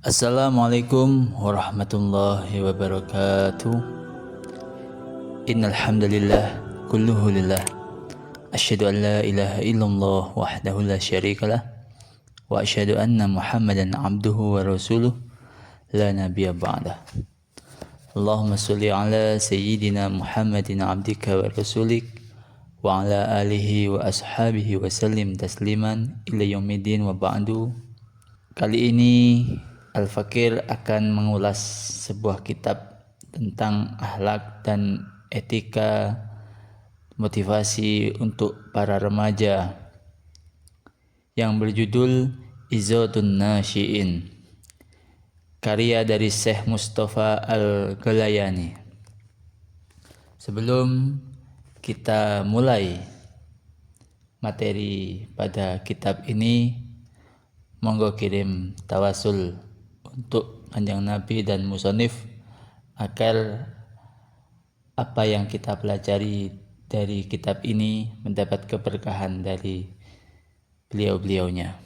Assalamualaikum warahmatullahi wabarakatuh. Innal hamdalillah kulluhu lillah. Asyhadu an la ilaha illallah wahdahu la syarikalah wa asyhadu anna Muhammadan abduhu wa rasuluh la nabiyya ba'dah. Allahumma shalli ala sayyidina Muhammadin abdika wa rasulik wa ala alihi wa ashabihi wa sallim tasliman ila yaumiddin wa ba'du. Kali ini Al-Fakir akan mengulas sebuah kitab tentang akhlak dan etika motivasi untuk para remaja yang berjudul Izatun Nasyi'in, karya dari Syekh Mustafa Al-Ghalayani. Sebelum kita mulai materi pada kitab ini, monggo kirim tawasul untuk Kanjeng Nabi dan musonif agar apa yang kita pelajari dari kitab ini mendapat keberkahan dari beliau-beliaunya.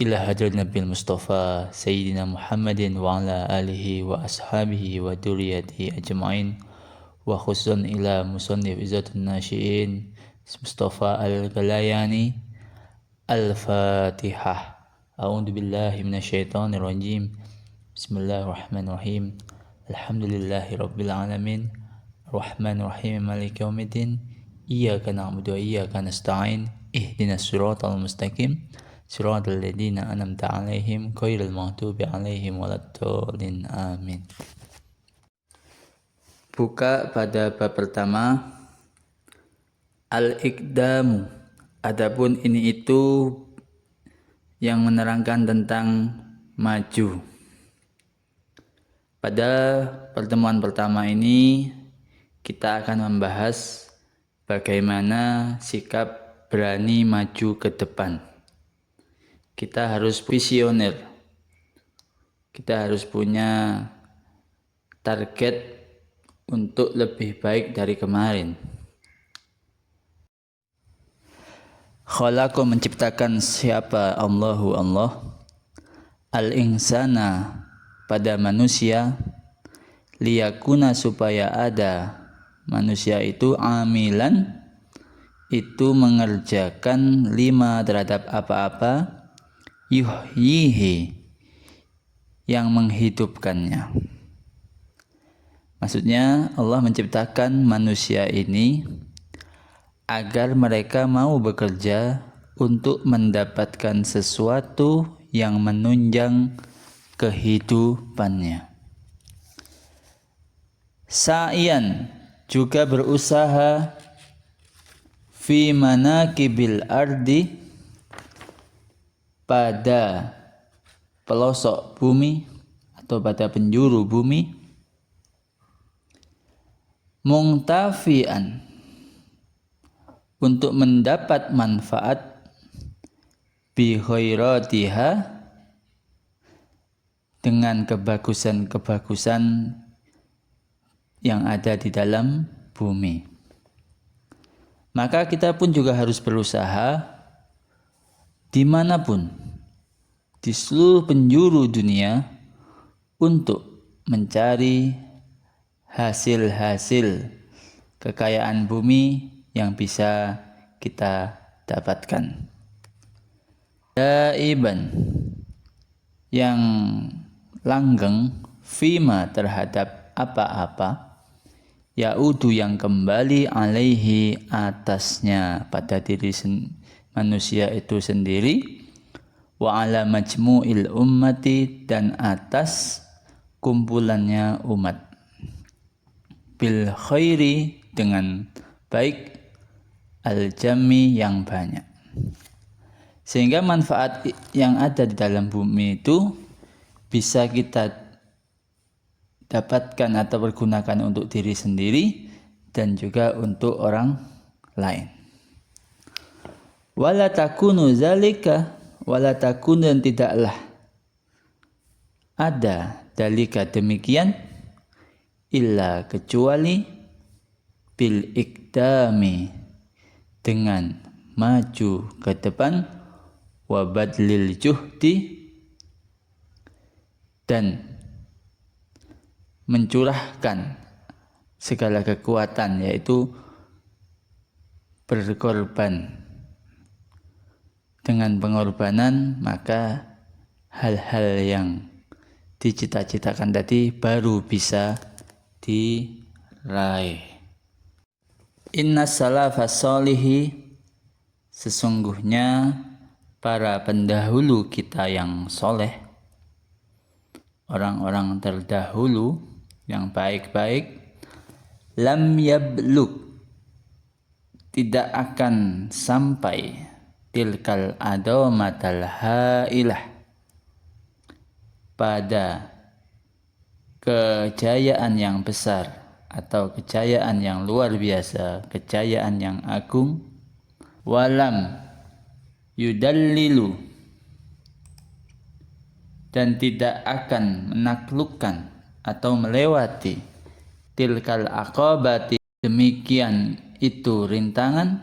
Ila hadrat Nabi Mustafa Sayyidina Muhammadin wa ala alihi wa ashabihi wa duriyati ajma'in wa khusun ila musonif Izatun Nasyi'in Mustafa Al-Ghalayani. Al-Fatihah. A'udzu billahi minasyaitonir rajim. Bismillahirrahmanirrahim. Alhamdulillahirabbil alamin. Arrahmanir rahim. Maliki yaumiddin. Iyyaka na'budu wa iyyaka nasta'in. Ihdinas siratal mustaqim. Siratal ladzina an'amta 'alaihim ghairil maghdubi 'alaihim waladdallin. Amin. Buka pada bab pertama, Al-Iqdamu. Adapun ini itu yang menerangkan tentang maju. Pada pertemuan pertama ini kita akan membahas bagaimana sikap berani maju ke depan. Kita harus visioner. Kita harus punya target untuk lebih baik dari kemarin. Khalaqa menciptakan siapa? Allahu Allah. Al-insana pada manusia, liyakuna supaya ada manusia itu amilan, itu mengerjakan lima terhadap apa-apa, yuhyihi yang menghidupkannya. Maksudnya Allah menciptakan manusia ini agar mereka mau bekerja untuk mendapatkan sesuatu yang menunjang kehidupannya. Sa'ian juga berusaha fi manakibil ardi pada pelosok bumi atau pada penjuru bumi, mungtafian untuk mendapat manfaat bi khairatiha dengan kebagusan-kebagusan yang ada di dalam bumi. Maka kita pun juga harus berusaha dimanapun di seluruh penjuru dunia untuk mencari hasil-hasil kekayaan bumi yang bisa kita dapatkan. Daiban yang langgeng, fima terhadap apa-apa, yaudu yang kembali alaihi atasnya pada diri manusia itu sendiri, wa ala majmu'il ummati dan atas kumpulannya umat, bil khairi dengan baik, al-jami yang banyak. Sehingga manfaat yang ada di dalam bumi itu bisa kita dapatkan atau pergunakan untuk diri sendiri dan juga untuk orang lain. Wala takunu zalika, wala takun dan tidaklah ada dalika demikian, illa kecuali bil iqdami dengan maju ke depan, wa badlil juhdi dan mencurahkan segala kekuatan, yaitu berkorban. Dengan pengorbanan maka hal-hal yang dicita-citakan tadi baru bisa diraih. Inna salafas solihi, sesungguhnya para pendahulu kita yang soleh, orang-orang terdahulu yang baik-baik, lam yablug, tidak akan sampai tilkal adomatal hailah, pada kejayaan yang besar atau kejayaan yang luar biasa, kejayaan yang agung. Walam yudallilu, dan tidak akan menaklukkan atau melewati tilkal aqabati, demikian itu rintangan,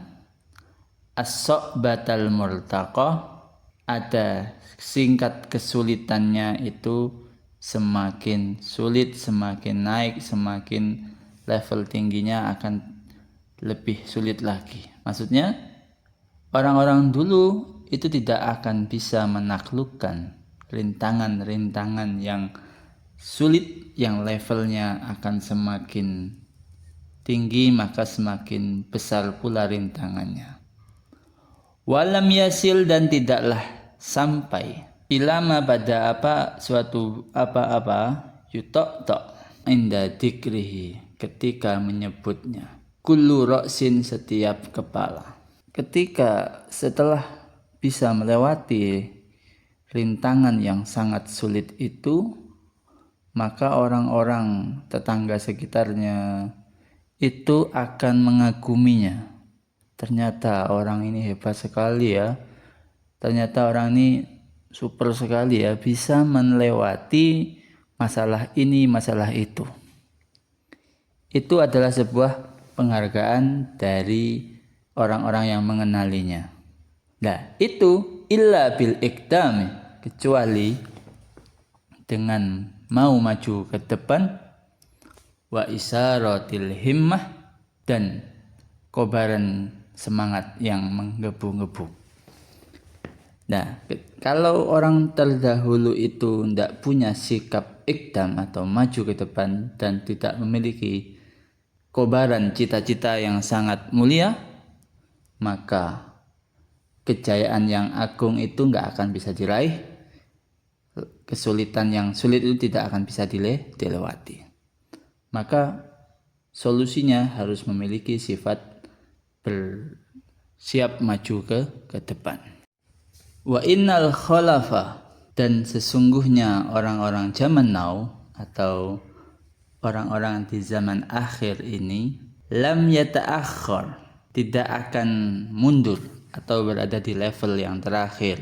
as-so'batal murtaqah, ada singkat kesulitannya itu semakin sulit, semakin naik, semakin level tingginya akan lebih sulit lagi. Maksudnya orang-orang dulu itu tidak akan bisa menaklukkan rintangan-rintangan yang sulit, yang levelnya akan semakin tinggi, maka semakin besar pula rintangannya. Walam yasil, dan tidaklah sampai, ilama pada suatu apa-apa, yutok-tok inda dikrihi, ketika menyebutnya, kullu ra'sin, setiap kepala. Ketika setelah bisa melewati rintangan yang sangat sulit itu, maka orang-orang tetangga sekitarnya itu akan mengaguminya. Ternyata orang ini hebat sekali ya, ternyata orang ini super sekali ya, bisa melewati masalah ini, masalah itu. Itu adalah sebuah penghargaan dari orang-orang yang mengenalinya. Nah, itu illa bil iqdam, kecuali dengan mau maju ke depan, wa isaratil himmah, dan kobaran semangat yang menggebu-gebu. Nah, kalau orang terdahulu itu tidak punya sikap iqdam atau maju ke depan dan tidak memiliki kobaran cita-cita yang sangat mulia, maka kejayaan yang agung itu nggak akan bisa diraih. Kesulitan yang sulit itu tidak akan bisa dilewati. Maka solusinya harus memiliki sifat bersiap maju ke depan. Wa innal khalafa, dan sesungguhnya orang-orang zaman now atau orang-orang di zaman akhir ini, lam yata'akhkhar, tidak akan mundur atau berada di level yang terakhir,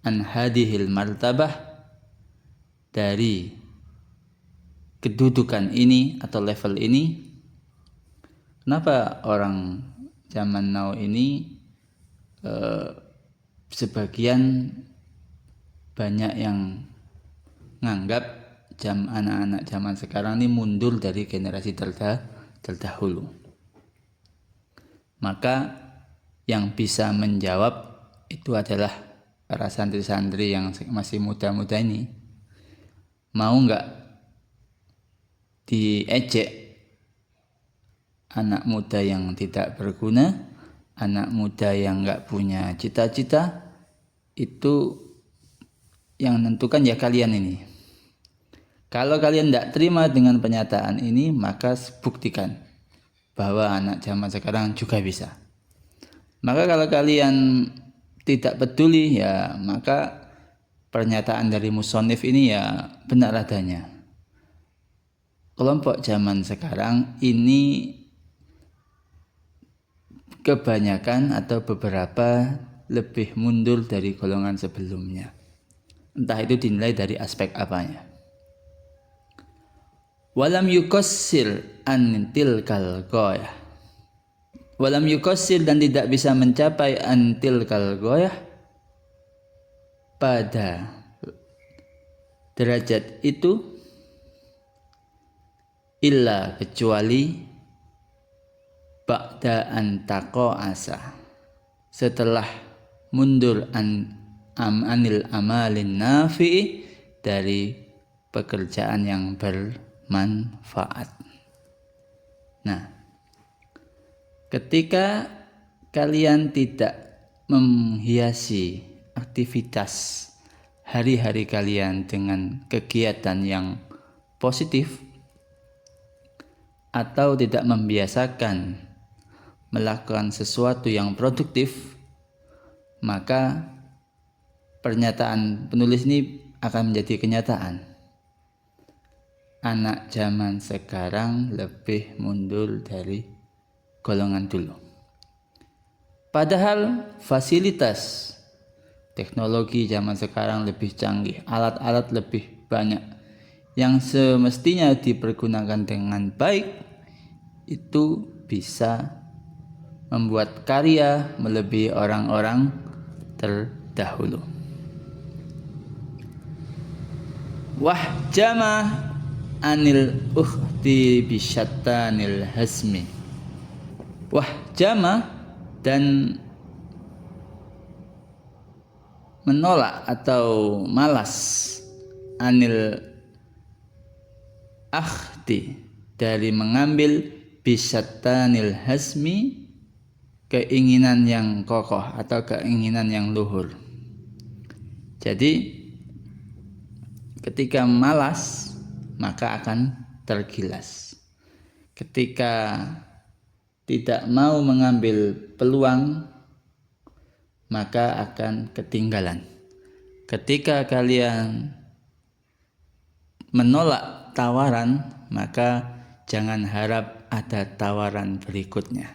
an hadihil martabah, dari kedudukan ini atau level ini. Kenapa orang zaman now ini sebagian banyak yang nganggap anak-anak zaman sekarang ini mundur dari generasi terdahulu? Maka yang bisa menjawab itu adalah para santri-santri yang masih muda-muda ini. Mau nggak diejek anak muda yang tidak berguna, anak muda yang nggak punya cita-cita? Itu yang menentukan ya kalian ini. Kalau kalian tidak terima dengan penyataan ini, maka buktikan bahwa anak zaman sekarang juga bisa. Maka kalau kalian tidak peduli, ya maka pernyataan dari musonif ini ya benar adanya. Kelompok zaman sekarang ini kebanyakan atau beberapa lebih mundur dari golongan sebelumnya. Entah itu dinilai dari aspek apanya. Walam yuqassir an tilkal ghayah. Walam yuqassir, dan tidak bisa mencapai an tilkal ghayah, pada derajat itu illa kecuali ba'da an taqa'asa, setelah mundur anil amalin nafi'i, dari pekerjaan yang bermanfaat. Nah, ketika kalian tidak menghiasi aktivitas hari-hari kalian dengan kegiatan yang positif, atau tidak membiasakan melakukan sesuatu yang produktif, maka pernyataan penulis ini akan menjadi kenyataan. Anak zaman sekarang lebih mundur dari golongan dulu. Padahal fasilitas teknologi zaman sekarang lebih canggih, alat-alat lebih banyak, yang semestinya dipergunakan dengan baik itu bisa membuat karya melebihi orang-orang terdahulu. Wahjama anil ukhti bisyattanil hasmi. Wahjama, dan menolak atau malas, anil akhdi, dari mengambil, bisyattanil hasmi, keinginan yang kokoh atau keinginan yang luhur. Jadi ketika malas maka akan tergilas. Ketika tidak mau mengambil peluang maka akan ketinggalan. Ketika kalian menolak tawaran, maka jangan harap ada tawaran berikutnya.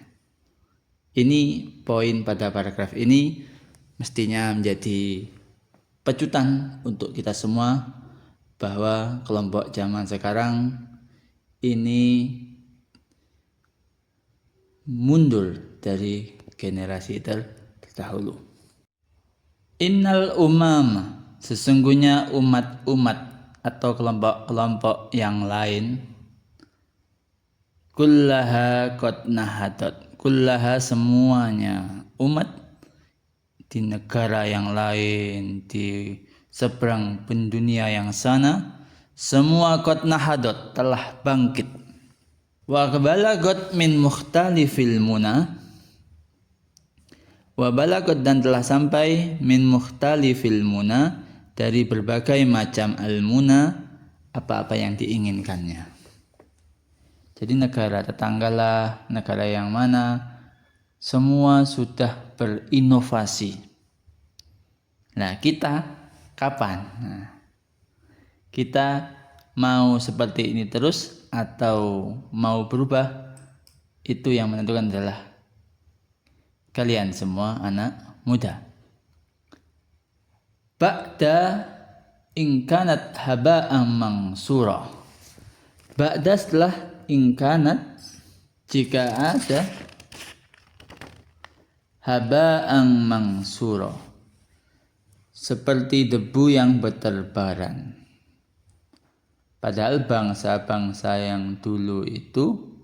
Ini poin pada paragraf ini mestinya menjadi pecutan untuk kita semua, bahwa kelompok zaman sekarang ini mundur dari generasi terdahulu. Innal umam, sesungguhnya umat-umat atau kelompok-kelompok yang lain, kullaha qad nahadat, kullaha semuanya, umat di negara yang lain, di seberang pendunia yang sana, semua qad nahadat, telah bangkit. Wa balagot min mukhtalifil muna, wa balagot, dan telah sampai, min mukhtalifil muna, dari berbagai macam al-muna, apa-apa yang diinginkannya. Jadi negara tetanggalah, negara yang mana, semua sudah berinovasi. Nah, kita kapan? Nah, kita mau seperti ini terus atau mau berubah? Itu yang menentukan adalah kalian semua anak muda. Ba'da ingkanat haba'an mansura. Ba'da, setelah, ingkanat, jika ada, haba'an mansura, seperti debu yang berterbaran. Padahal bangsa-bangsa yang dulu itu,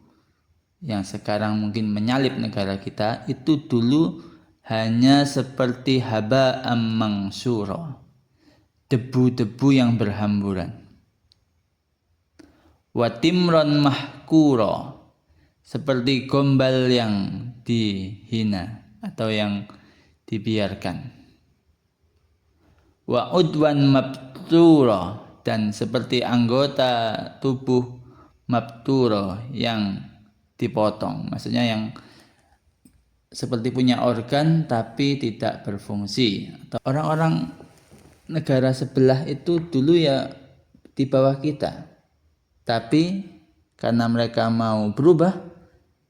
yang sekarang mungkin menyalip negara kita, itu dulu hanya seperti haba'an mansura, debu-debu yang berhamburan. Watimron mahkura, seperti gombal yang dihina atau yang dibiarkan. Wa udwan mabtura, dan seperti anggota tubuh mabtura yang dipotong, maksudnya yang seperti punya organ tapi tidak berfungsi. Atau orang-orang negara sebelah itu dulu ya di bawah kita, tapi karena mereka mau berubah,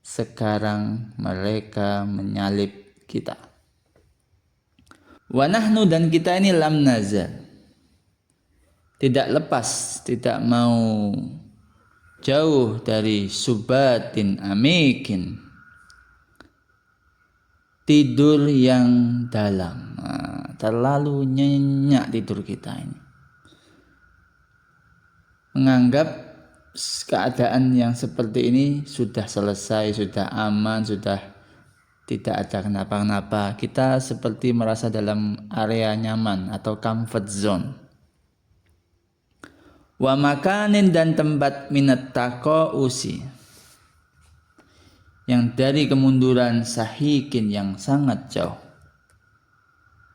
sekarang mereka menyalip kita. Wa nahnu, dan kita ini, lam nazal, tidak lepas, tidak mau jauh dari subatin amikin, tidur yang dalam. Nah, terlalu nyenyak tidur kita ini. menganggap keadaan yang seperti ini sudah selesai, sudah aman, sudah tidak ada kenapa-kenapa. Kita seperti merasa dalam area nyaman atau comfort zone. Wa makanin, dan tempat minat taqausi, yang dari kemunduran sahikin yang sangat jauh.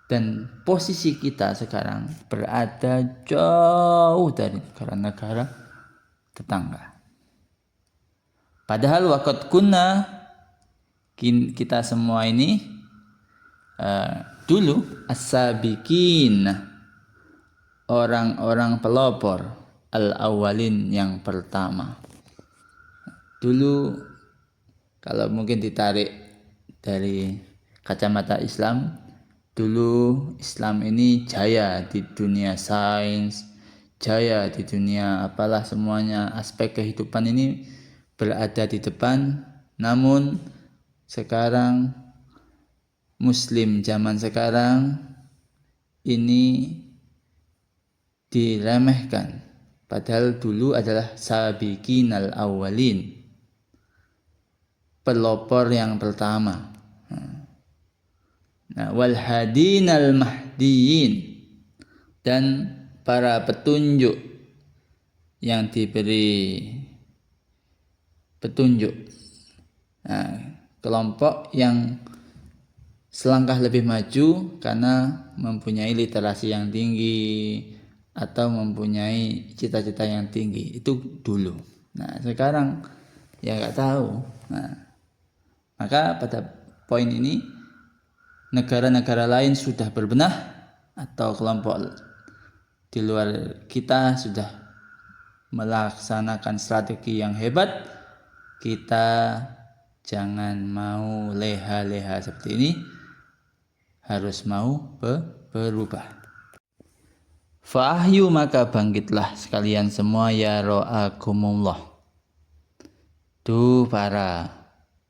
Dan posisi kita sekarang berada jauh dari negara-negara tetangga. Padahal waqad kunna, kita semua ini dulu as-sabiqin, orang-orang pelopor, al-awwalin, yang pertama. Dulu kalau mungkin ditarik dari kacamata Islam, dulu Islam ini jaya di dunia sains, jaya di dunia apalah semuanya, aspek kehidupan ini berada di depan. Namun sekarang Muslim zaman sekarang ini diremehkan, padahal dulu adalah sabiqinal awwalin, pelopor yang pertama. Nah, wal hadinal mahdiyin, dan para petunjuk yang diberi petunjuk. Nah, kelompok yang selangkah lebih maju karena mempunyai literasi yang tinggi atau mempunyai cita-cita yang tinggi, itu dulu. Nah, sekarang ya nggak tahu. Nah, maka pada poin ini negara-negara lain sudah berbenah, atau kelompok di luar kita sudah melaksanakan strategi yang hebat. Kita jangan mau leha-leha seperti ini, harus mau berubah. Fa'ahyu, maka bangkitlah sekalian semua, ya ro'akumullah, tuh para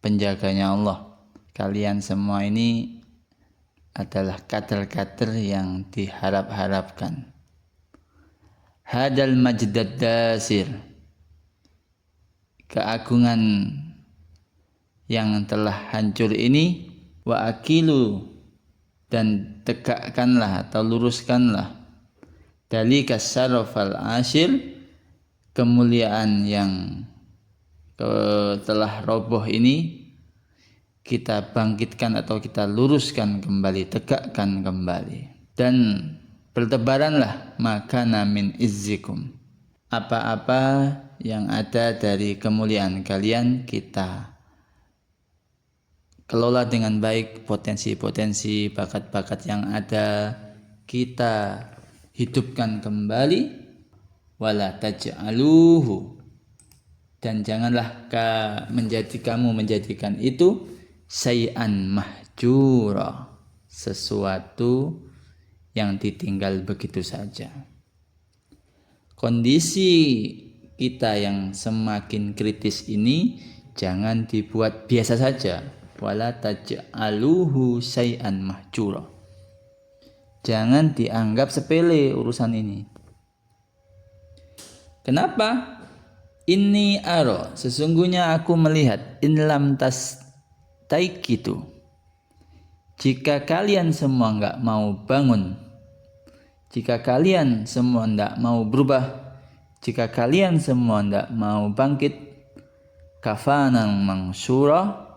penjaganya Allah. Kalian semua ini adalah kader-kader yang diharap-harapkan. Hadal majdad dasir, keagungan yang telah hancur ini. Wa akilu, dan tegakkanlah atau luruskanlah. Dalika syarafal ashir, kemuliaan yang telah roboh ini kita bangkitkan atau kita luruskan kembali, tegakkan kembali. Dan bertebaranlah makana min izzikum, apa-apa yang ada dari kemuliaan kalian, kita kelola dengan baik. Potensi-potensi, bakat-bakat yang ada kita hidupkan kembali. Wala taj'aluhu, dan janganlah kamu menjadikan itu syai'an mahjura, sesuatu yang ditinggal begitu saja. Kondisi kita yang semakin kritis ini jangan dibuat biasa saja. Wala taj'aluhu syai'an mahjura, jangan dianggap sepele urusan ini. Kenapa? Inni aro, sesungguhnya aku melihat, in lam taikitu, jika kalian semua enggak mau bangun, jika kalian semua enggak mau berubah, jika kalian semua enggak mau bangkit, kafanan mangsura,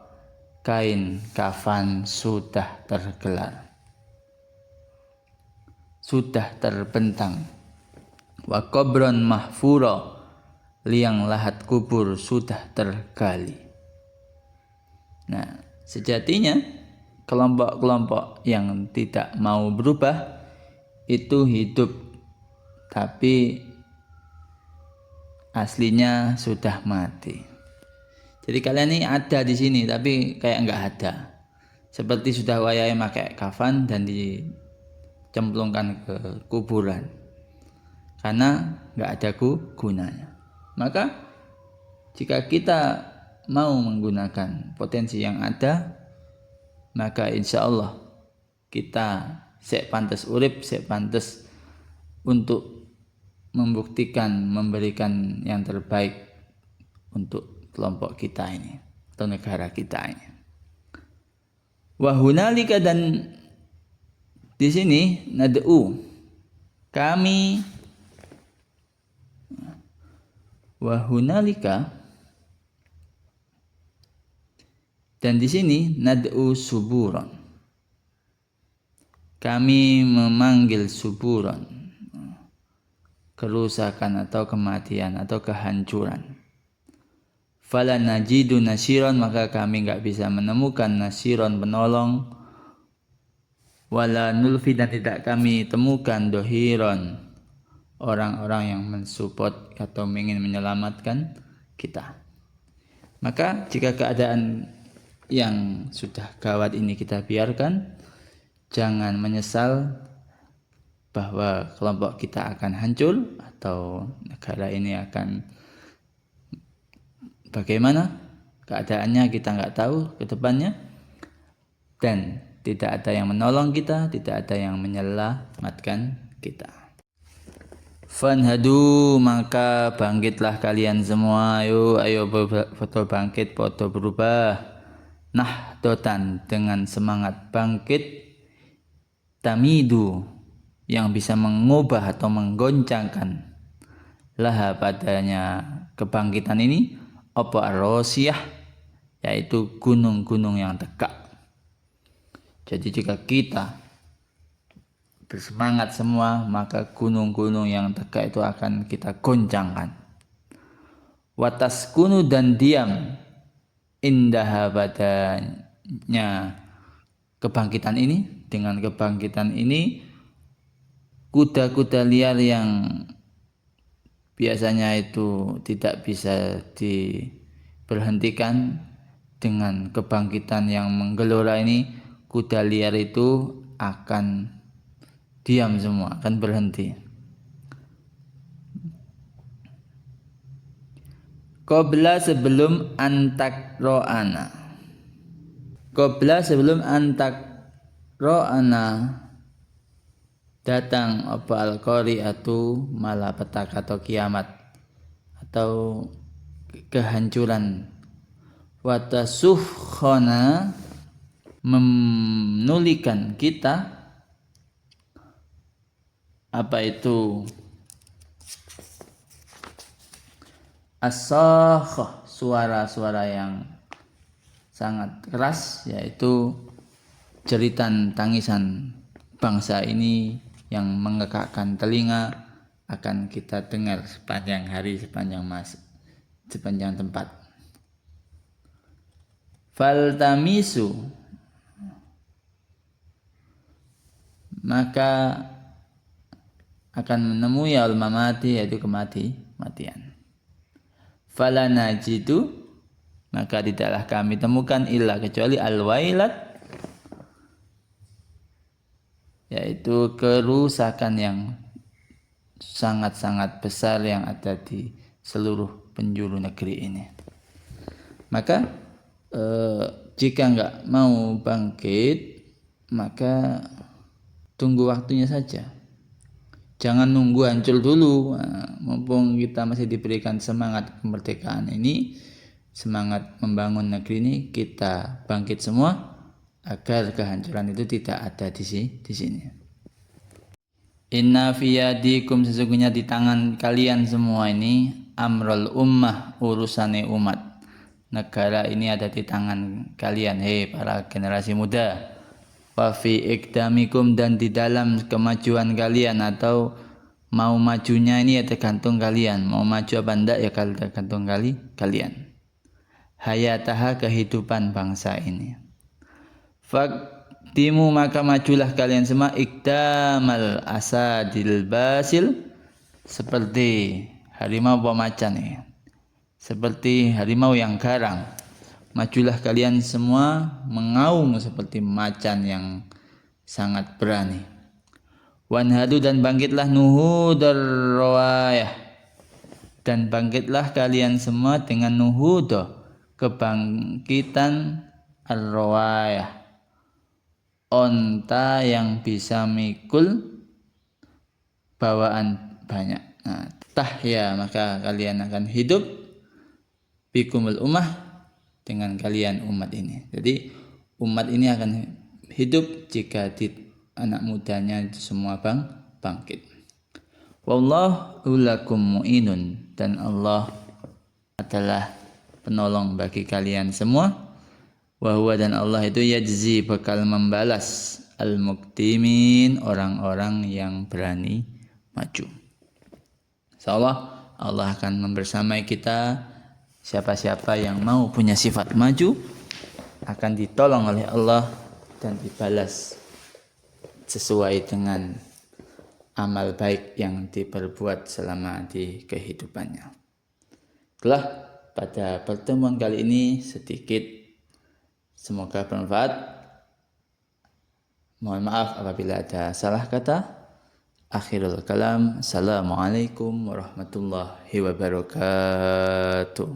kain kafan sudah tergelar, sudah terbentang. Wa qabran mahfura, liang lahat kubur sudah tergali. Nah, sejatinya kelompok-kelompok yang tidak mau berubah itu hidup, tapi aslinya sudah mati. Jadi kalian ini ada di sini tapi kayak enggak ada. Seperti sudah wayahe pakai kafan dan dicemplungkan ke kuburan. Karena enggak ada gunanya. Maka jika kita mau menggunakan potensi yang ada, maka insya Allah kita sek pantes urip, sek pantes untuk membuktikan, memberikan yang terbaik untuk kelompok kita ini atau negara kita ini. Wa hunalika, dan di sini nad'u, kami, wa hunalika, dan di sini nad'u suburan, kami memanggil suburan, kerusakan atau kematian atau kehancuran. Fala najidu nasiron, maka kami enggak bisa menemukan nasiron, penolong. Wala nulfi, dan tidak kami temukan dohiron, orang-orang yang mensupport atau ingin menyelamatkan kita. Maka jika keadaan yang sudah gawat ini kita biarkan, jangan menyesal bahwa kelompok kita akan hancur atau negara ini akan bagaimana keadaannya, kita nggak tahu ke depannya, dan tidak ada yang menolong kita, tidak ada yang menyelamatkan kita. Fanhadu, maka bangkitlah kalian semua, ayo foto bangkit, foto berubah. Nahdotan, dengan semangat bangkit, tamidu, yang bisa mengubah atau menggoncangkan laha, padanya kebangkitan ini, apa arrosiyah, yaitu gunung-gunung yang tegak. Jadi jika kita bersemangat semua, maka gunung-gunung yang tegak itu akan kita goncangkan. Wataskunu, dan diam, indah padanya kebangkitan ini, dengan kebangkitan ini kuda-kuda liar yang biasanya itu tidak bisa diberhentikan, dengan kebangkitan yang menggelora ini, kuda liar itu akan diam semua, akan berhenti. Qabla, sebelum antak ro'ana, qabla, sebelum antak ro'ana, datang apa al-qari'atu, malapetaka atau kiamat atau kehancuran. Watasukhona, menulikan kita, apa itu as-sakhah, suara-suara yang sangat keras, yaitu jeritan tangisan bangsa ini yang mengekakkan telinga, akan kita dengar sepanjang hari, sepanjang masa, sepanjang tempat. Faltamisu, maka akan menemui al-mamati, yaitu kematian. Fala najidu, maka tidaklah kami temukan illa, kecuali al-wailat, yaitu kerusakan yang sangat-sangat besar yang ada di seluruh penjuru negeri ini. Maka jika enggak mau bangkit, maka tunggu waktunya saja. Jangan nunggu hancur dulu. Mumpung kita masih diberikan semangat kemerdekaan ini, semangat membangun negeri ini, kita bangkit semua agar kehancuran itu tidak ada di sini. Inna fiyadikum, sesungguhnya di tangan kalian semua ini, amrul ummah, urusane umat. Negara ini ada di tangan kalian, hei para generasi muda. Wa fi ikdamikum, dan di dalam kemajuan kalian atau mau majunya ini ya tergantung kalian. Mau maju apa enggak ya tergantung kalian. Hayataha, kehidupan bangsa ini. Faktimu, maka majulah kalian semua, ikdamal asadil basil, seperti harimau pemacan ya. Seperti harimau yang garang, majulah kalian semua mengaum seperti macan yang sangat berani. Wanhadu, dan bangkitlah nuhudar rawayah, dan bangkitlah kalian semua dengan nuhudo, kebangkitan ar-rawayah, onta yang bisa mikul bawaan banyak. Nah, tahya, maka kalian akan hidup, bikumul ummah, dengan kalian umat ini. Jadi umat ini akan hidup jika anak mudanya semua bangkit. Wallahu lakum mu'inun, dan Allah adalah penolong bagi kalian semua. Wa huwa, dan Allah itu yajzi, bakal membalas al-muqtimin, orang-orang yang berani maju. Insyaallah Allah akan membersamai kita. Siapa-siapa yang mau punya sifat maju akan ditolong oleh Allah dan dibalas sesuai dengan amal baik yang diperbuat selama di kehidupannya. Itulah pada pertemuan kali ini sedikit, semoga bermanfaat. Mohon maaf apabila ada salah kata. Akhirul kalam. Assalamualaikum warahmatullahi wabarakatuh.